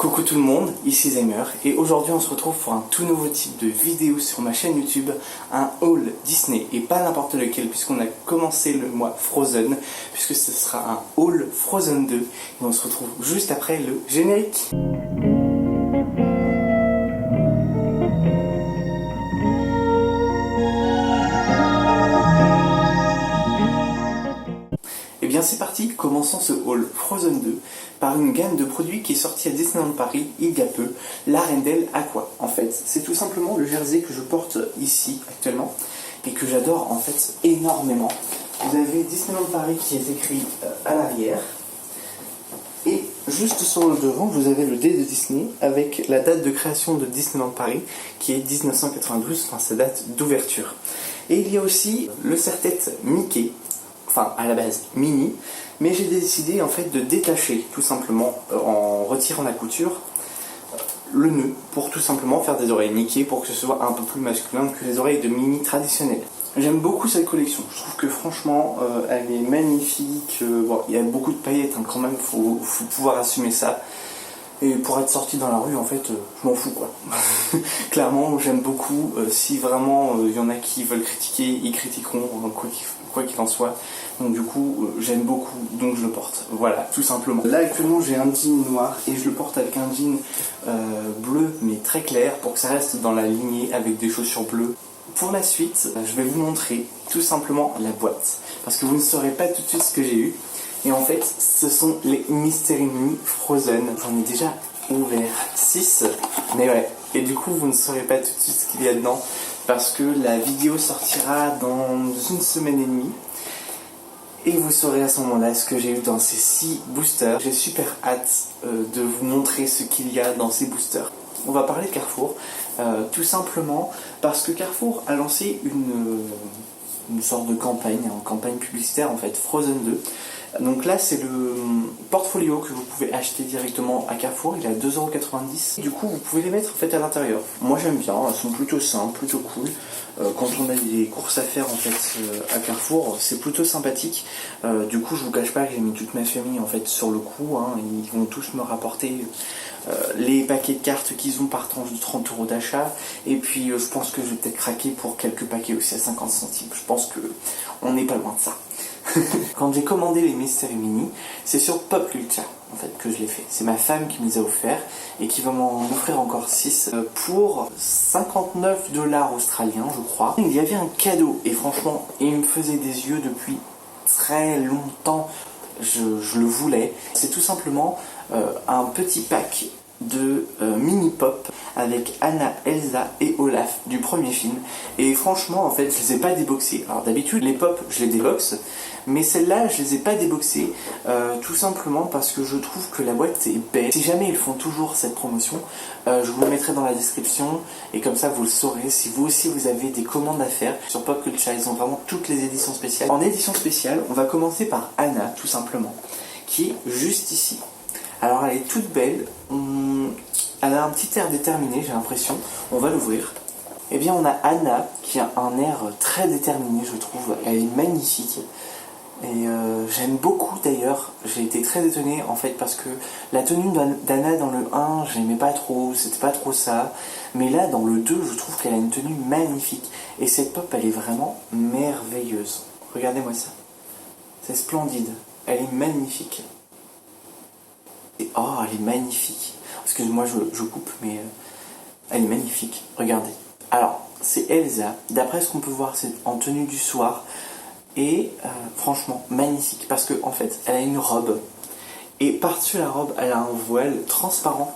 Coucou tout le monde, ici Zaymer et aujourd'hui on se retrouve pour un tout nouveau type de vidéo sur ma chaîne YouTube, un haul Disney et pas n'importe lequel puisqu'on a commencé le mois Frozen, puisque ce sera un haul Frozen 2 et on se retrouve juste après le générique. Et bien c'est parti, commençons ce haul Frozen 2 par une gamme de produits qui est sortie à Disneyland Paris il y a peu, l'Arendelle Aqua. En fait, c'est tout simplement le jersey que je porte ici actuellement et que j'adore en fait énormément. Vous avez Disneyland Paris qui est écrit à l'arrière et juste sur le devant vous avez le D de Disney avec la date de création de Disneyland Paris qui est 1992, enfin sa date d'ouverture. Et il y a aussi le serre-tête Mickey, enfin à la base mini, mais j'ai décidé en fait de détacher tout simplement en retirant la couture le nœud pour tout simplement faire des oreilles Mickey pour que ce soit un peu plus masculin que les oreilles de Minnie traditionnelles. J'aime beaucoup cette collection, je trouve que franchement elle est magnifique. Bon, il y a beaucoup de paillettes hein, quand même, faut pouvoir assumer ça. Et pour être sorti dans la rue, en fait, je m'en fous quoi. Clairement, j'aime beaucoup. Si vraiment il y en a qui veulent critiquer, ils critiqueront, quoi qu'il en soit. Donc du coup, j'aime beaucoup, donc je le porte. Voilà, tout simplement. Là actuellement, j'ai un jean noir et je le porte avec un jean bleu, mais très clair, pour que ça reste dans la lignée avec des chaussures bleues. Pour la suite, je vais vous montrer tout simplement la boîte, parce que vous ne saurez pas tout de suite ce que j'ai eu. Et en fait, ce sont les Mystery Mini Frozen. J'en ai déjà ouvert 6, mais ouais. Et du coup, vous ne saurez pas tout de suite ce qu'il y a dedans, parce que la vidéo sortira dans une semaine et demie. Et vous saurez à ce moment-là ce que j'ai eu dans ces 6 boosters. J'ai super hâte de vous montrer ce qu'il y a dans ces boosters. On va parler de Carrefour, tout simplement parce que Carrefour a lancé une sorte de campagne, une campagne publicitaire en fait, Frozen 2. Donc là c'est le portfolio que vous pouvez acheter directement à Carrefour, il est à 2,90 €. Du coup vous pouvez les mettre en fait à l'intérieur. Moi j'aime bien, elles sont plutôt simples, plutôt cool. Quand on a des courses à faire en fait à Carrefour, c'est plutôt sympathique. Du coup je vous cache pas que j'ai mis toute ma famille en fait sur le coup, hein. Ils vont tous me rapporter les paquets de cartes qu'ils ont par tranche de 30 € d'achat. Et puis je pense que je vais peut-être craquer pour quelques paquets aussi à 50 centimes. Je pense que on n'est pas loin de ça. Quand j'ai commandé les Mystery Mini, c'est sur Pop Culture en fait que je l'ai fait. C'est ma femme qui me les a offerts et qui va m'en offrir encore 6 pour 59 $ australiens je crois. Il y avait un cadeau et franchement il me faisait des yeux depuis très longtemps. Je le voulais. C'est tout simplement un petit pack de mini pop avec Anna, Elsa et Olaf du premier film. Et franchement en fait je les ai pas déboxés. Alors d'habitude les pop je les déboxe, mais celles-là je les ai pas déboxées tout simplement parce que je trouve que la boîte est belle. Si jamais ils font toujours cette promotion, je vous le mettrai dans la description et comme ça vous le saurez. Si vous aussi vous avez des commandes à faire sur Pop Culture, ils ont vraiment toutes les éditions spéciales. En édition spéciale on va commencer par Anna tout simplement, qui est juste ici. Alors elle est toute belle, elle a un petit air déterminé j'ai l'impression, on va l'ouvrir. Et bien on a Anna qui a un air très déterminé je trouve, elle est magnifique. Et j'aime beaucoup d'ailleurs, j'ai été très étonné en fait parce que la tenue d'Anna dans le 1 je l'aimais pas trop, c'était pas trop ça. Mais là dans le 2 je trouve qu'elle a une tenue magnifique. Et cette pop elle est vraiment merveilleuse, regardez-moi ça, c'est splendide, elle est magnifique. Et oh, elle est magnifique. Excusez-moi, je coupe, mais elle est magnifique. Regardez. Alors, c'est Elsa. D'après ce qu'on peut voir, c'est en tenue du soir. Et franchement, magnifique. Parce qu'en fait, elle a une robe. Et par-dessus la robe, elle a un voile transparent.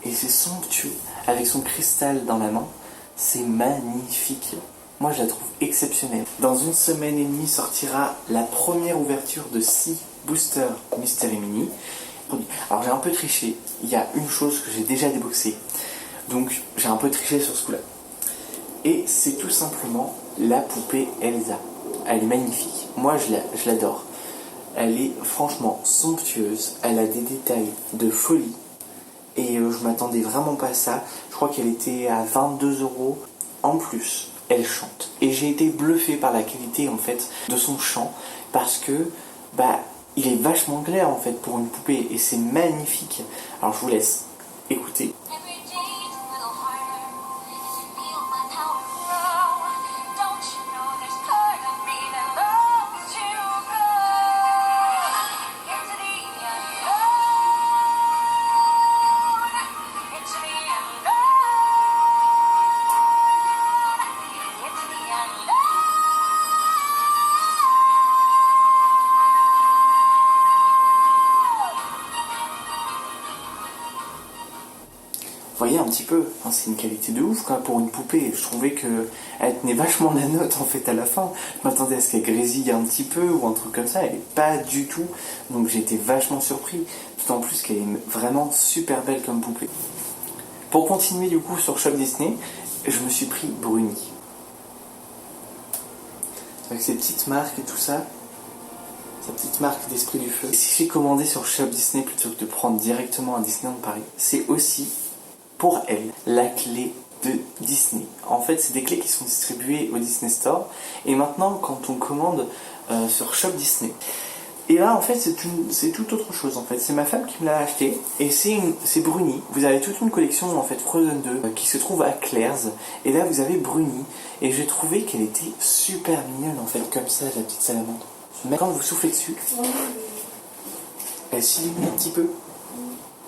Et c'est somptueux. Avec son cristal dans la main. C'est magnifique. Moi, je la trouve exceptionnelle. Dans une semaine et demie sortira la première ouverture de 6 boosters Mystery Mini. Alors j'ai un peu triché, il y a une chose que j'ai déjà déboxée, donc j'ai un peu triché sur ce coup là. Et c'est tout simplement la poupée Elsa. Elle est magnifique, moi je l'adore. Elle est franchement somptueuse, elle a des détails de folie. Et je m'attendais vraiment pas à ça, je crois qu'elle était à 22 € en plus. Elle chante. Et j'ai été bluffé par la qualité en fait de son chant, parce que il est vachement clair en fait pour une poupée et c'est magnifique. Alors je vous laisse écoutez. Vous voyez un petit peu, hein, c'est une qualité de ouf quoi, pour une poupée. Je trouvais qu'elle tenait vachement la note en fait à la fin. Je m'attendais à ce qu'elle grésille un petit peu ou un truc comme ça, elle est pas du tout. Donc j'ai été vachement surpris, d'autant plus qu'elle est vraiment super belle comme poupée. Pour continuer du coup sur Shop Disney, je me suis pris Bruni. Avec ses petites marques et tout ça, sa petite marque d'Esprit du Feu. Et si j'ai commandé sur Shop Disney plutôt que de prendre directement à Disneyland Paris, c'est aussi pour elle la clé de Disney. En fait, c'est des clés qui sont distribuées au Disney Store. Et maintenant, quand on commande sur Shop Disney, et là, en fait, c'est tout autre chose. En fait, c'est ma femme qui me l'a acheté. Et c'est Bruni. Vous avez toute une collection, en fait, Frozen 2, qui se trouve à Claire's. Et là, vous avez Bruni. Et j'ai trouvé qu'elle était super mignonne, en fait, comme ça, la petite salamandre. Mais quand vous soufflez dessus, elle s'illumine un petit peu.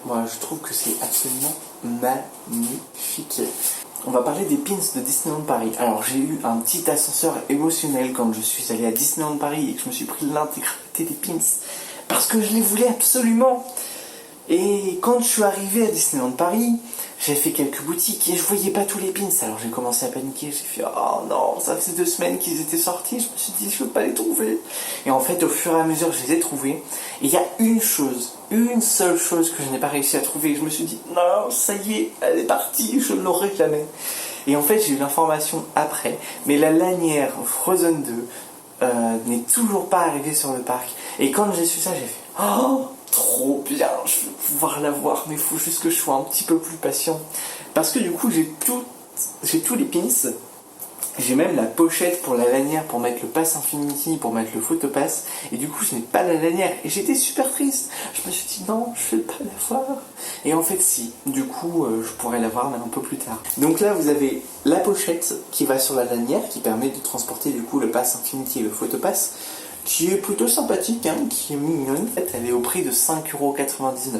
Moi, je trouve que c'est absolument magnifique. On va parler des pins de Disneyland Paris. Alors, j'ai eu un petit ascenseur émotionnel quand je suis allé à Disneyland Paris et que je me suis pris l'intégralité des pins parce que je les voulais absolument. Et quand je suis arrivé à Disneyland Paris, j'ai fait quelques boutiques et je voyais pas tous les pins. Alors j'ai commencé à paniquer, j'ai fait oh non, ça faisait 2 semaines qu'ils étaient sortis, je me suis dit je veux pas les trouver. Et en fait au fur et à mesure je les ai trouvés. Et il y a une seule chose que je n'ai pas réussi à trouver. Et je me suis dit non, ça y est, elle est partie, je l'aurai jamais. Et en fait j'ai eu l'information après, mais la lanière Frozen 2 n'est toujours pas arrivée sur le parc. Et quand j'ai su ça, j'ai fait oh trop bien, je vais pouvoir la voir, mais il faut juste que je sois un petit peu plus patient. Parce que du coup, j'ai tous les pins. J'ai même la pochette pour la lanière, pour mettre le Pass Infinity, pour mettre le Photopass. Et du coup, je n'ai pas la lanière. Et j'étais super triste. Je me suis dit, non, je vais pas la voir. Et en fait, si. Du coup, je pourrais la voir, mais un peu plus tard. Donc là, vous avez la pochette qui va sur la lanière, qui permet de transporter du coup le Pass Infinity et le Photopass, qui est plutôt sympathique, hein, qui est mignonne. En fait, elle est au prix de 5,99 €.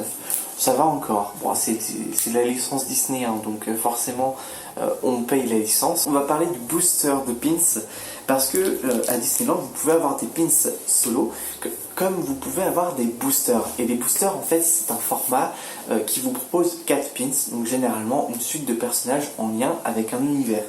Ça va encore. Bon, c'est la licence Disney, hein, donc forcément, on paye la licence. On va parler du booster de pins, parce que à Disneyland, vous pouvez avoir des pins solo, comme vous pouvez avoir des boosters. Et les boosters, en fait, c'est un format qui vous propose 4 pins, donc généralement une suite de personnages en lien avec un univers.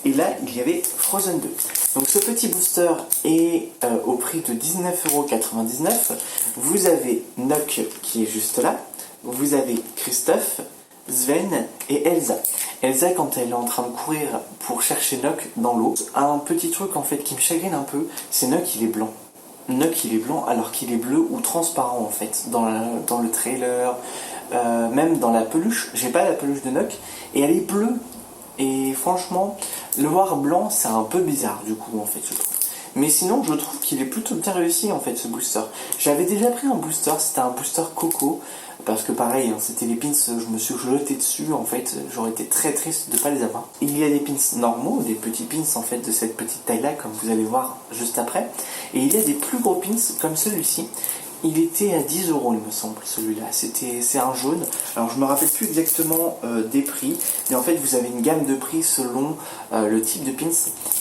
Et là, il y avait Frozen 2. Donc ce petit booster est au prix de 19,99 €. Vous avez Nock qui est juste là. Vous avez Christophe, Sven et Elsa. Elsa, quand elle est en train de courir pour chercher Nock dans l'eau, un petit truc en fait qui me chagrine un peu, c'est Nock il est blanc. Nock il est blanc alors qu'il est bleu ou transparent en fait dans le trailer, même dans la peluche. J'ai pas la peluche de Nock et elle est bleue. Et franchement, le voir blanc, c'est un peu bizarre du coup en fait je trouve. Mais sinon, je trouve qu'il est plutôt bien réussi en fait ce booster. J'avais déjà pris un booster, c'était un booster Coco, parce que pareil, hein, c'était les pins, je me suis jeté dessus en fait, j'aurais été très triste de ne pas les avoir. Il y a des pins normaux, des petits pins en fait de cette petite taille là, comme vous allez voir juste après. Et il y a des plus gros pins comme celui-ci. Il était à 10 € il me semble celui-là, c'est un jaune. Alors je me rappelle plus exactement des prix, mais en fait vous avez une gamme de prix selon le type de pins.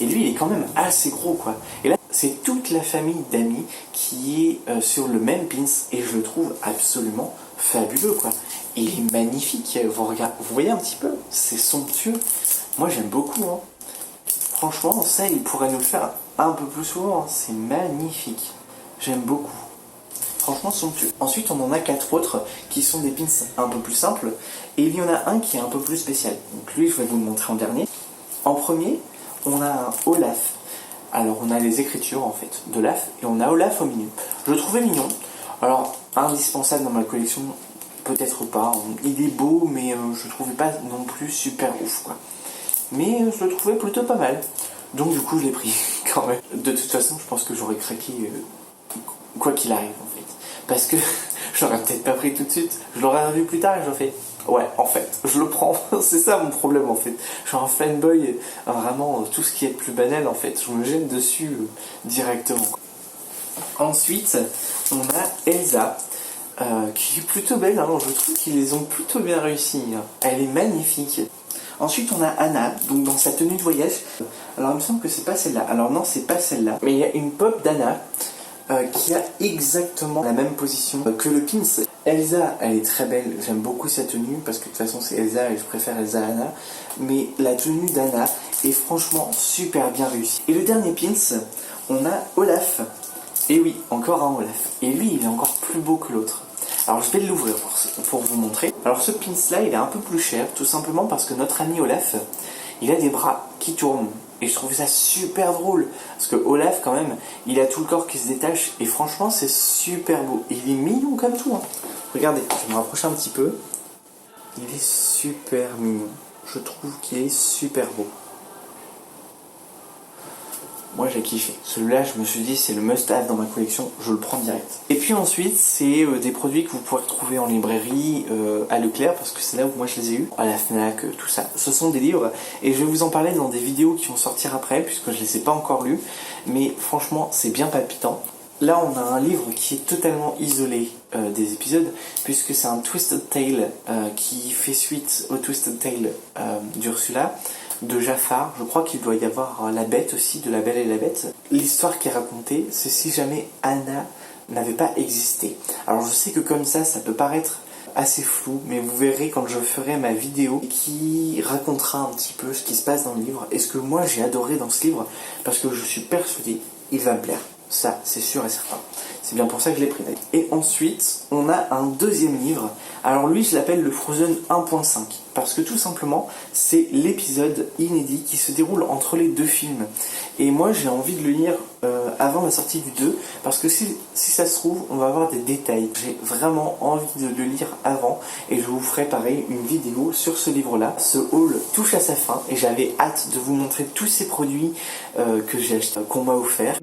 Et lui il est quand même assez gros quoi. Et là c'est toute la famille d'amis qui est sur le même pins et je le trouve absolument fabuleux quoi. Il est magnifique, vous voyez un petit peu, c'est somptueux. Moi j'aime beaucoup hein. Franchement ça il pourrait nous le faire un peu plus souvent, hein. C'est magnifique, j'aime beaucoup. Franchement somptueux. Ensuite on en a 4 autres qui sont des pins un peu plus simples et il y en a un qui est un peu plus spécial. Donc lui je vais vous le montrer en dernier. En premier on a un Olaf. Alors on a les écritures en fait d'Olaf et on a Olaf au milieu. Je le trouvais mignon. Alors indispensable dans ma collection peut-être pas. Il est beau mais je le trouvais pas non plus super ouf quoi. Mais je le trouvais plutôt pas mal. Donc du coup je l'ai pris quand même. De toute façon je pense que j'aurais craqué quoi qu'il arrive en fait. Parce que je l'aurais peut-être pas pris tout de suite. Je l'aurais revu plus tard et j'aurais fait Ouais, en fait, je le prends, c'est ça mon problème en fait. Je suis un fanboy, vraiment, tout ce qui est plus banal en fait, je me jette dessus directement. Ensuite, on a Elsa, qui est plutôt belle, hein. Je trouve qu'ils les ont plutôt bien réussi, hein. Elle est magnifique. Ensuite, on a Anna, donc dans sa tenue de voyage. Alors, il me semble que c'est pas celle-là. Alors non, c'est pas celle-là. Mais il y a une pop d'Anna qui a exactement la même position que le pins. Elsa, elle est très belle. J'aime beaucoup sa tenue parce que de toute façon, c'est Elsa et je préfère Elsa à Anna. Mais la tenue d'Anna est franchement super bien réussie. Et le dernier pins, on a Olaf. Et oui, encore un Olaf. Et lui, il est encore plus beau que l'autre. Alors je vais l'ouvrir pour vous montrer. Alors ce pins là il est un peu plus cher, tout simplement parce que notre ami Olaf, il a des bras qui tournent. Et je trouve ça super drôle. Parce que Olaf quand même, il a tout le corps qui se détache. Et franchement c'est super beau. Et il est mignon comme tout, hein. Regardez, je vais me rapprocher un petit peu. Il est super mignon. Je trouve qu'il est super beau. Moi j'ai kiffé. Celui-là, je me suis dit, c'est le must-have dans ma collection, je le prends direct. Et puis ensuite, c'est des produits que vous pourrez retrouver en librairie, à Leclerc, parce que c'est là où moi je les ai eus, à la Fnac, tout ça. Ce sont des livres, et je vais vous en parler dans des vidéos qui vont sortir après, puisque je les ai pas encore lus. Mais franchement, c'est bien palpitant. Là, on a un livre qui est totalement isolé des épisodes, puisque c'est un Twisted Tale qui fait suite au Twisted Tale d'Ursula, de Jafar. Je crois qu'il doit y avoir La Bête aussi, de La Belle et la Bête. L'histoire qui est racontée, c'est si jamais Anna n'avait pas existé. Alors je sais que comme ça peut paraître assez flou, mais vous verrez quand je ferai ma vidéo qui racontera un petit peu ce qui se passe dans le livre et ce que moi j'ai adoré dans ce livre, parce que je suis persuadé il va me plaire. Ça, c'est sûr et certain. C'est bien pour ça que je l'ai pris. Et ensuite, on a un deuxième livre. Alors lui, je l'appelle le Frozen 1.5. Parce que tout simplement, c'est l'épisode inédit qui se déroule entre les deux films. Et moi, j'ai envie de le lire avant la sortie du 2. Parce que si ça se trouve, on va avoir des détails. J'ai vraiment envie de le lire avant. Et je vous ferai pareil une vidéo sur ce livre-là. Ce haul touche à sa fin. Et j'avais hâte de vous montrer tous ces produits que j'ai achetés, qu'on m'a offerts.